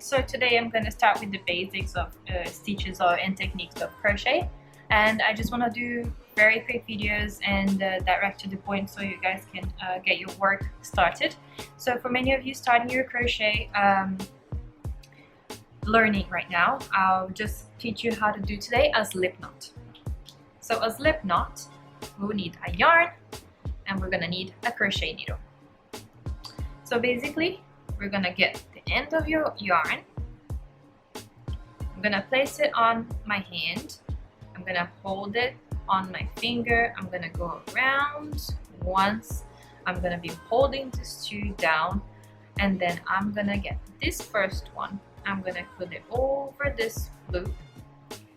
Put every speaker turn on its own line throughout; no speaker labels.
So today I'm going to start with the basics of stitches and techniques of crochet, and I just want to do very quick videos and direct to the point so you guys can get your work started. So for many of you starting your crochet learning right now, I'll just teach you how to do today a slip knot. So a slip knot, we'll need a yarn and we're going to need a crochet needle. So basically we're going to get the end of your yarn. I'm going to place it on my hand. I'm going to hold it on my finger. I'm going to go around once. I'm going to be holding this two down, and then I'm going to get this first one. I'm going to put it over this loop.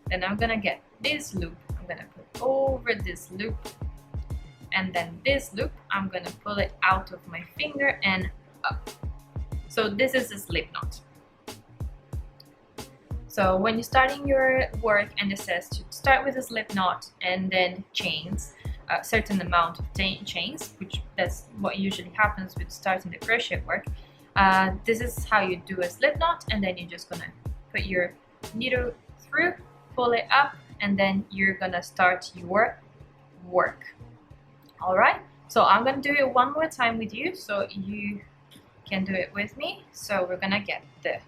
Then I'm going to get this loop. I'm going to put over this loop. And then this loop, I'm going to pull it out of my finger and up. So this is a slip knot. So when you're starting your work and it says to start with a slip knot and then chains, a certain amount of chains, which that's what usually happens with starting the crochet work. This is how you do a slip knot, and then you're just gonna put your needle through, pull it up, and then you're gonna start your work. All right, so I'm gonna do it one more time with you so you can do it with me. So we're gonna get the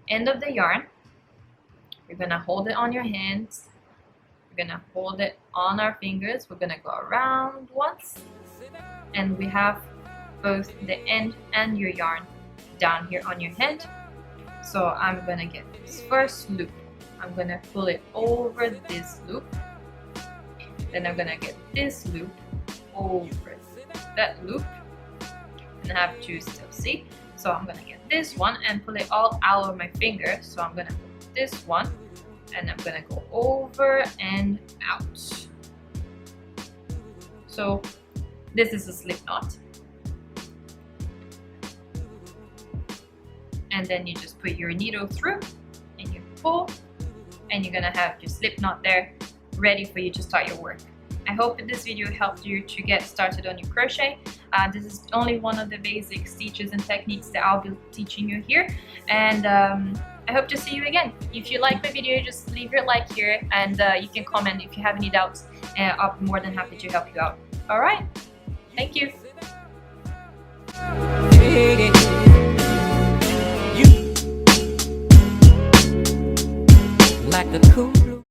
end of the yarn. You're gonna hold it on your hands. We're gonna hold it on our fingers. We're gonna go around once, and we have both the end and your yarn down here on your hand. So I'm gonna get this first loop. I'm gonna pull it over this loop. Then I'm gonna get this loop over that loop, and I have two still, see? So I'm gonna get this one and pull it all out of my finger. So I'm gonna put this one and I'm gonna go over and out. So this is a slip knot. And then you just put your needle through and you pull, and you're gonna have your slip knot there ready for you to start your work. I hope that this video helped you to get started on your crochet. This is only one of the basic stitches and techniques that I'll be teaching you here, and I hope to see you again. If you like the video, just leave your like here, and you can comment if you have any doubts, and I'll be more than happy to help you out. Alright, thank you.
Like a cool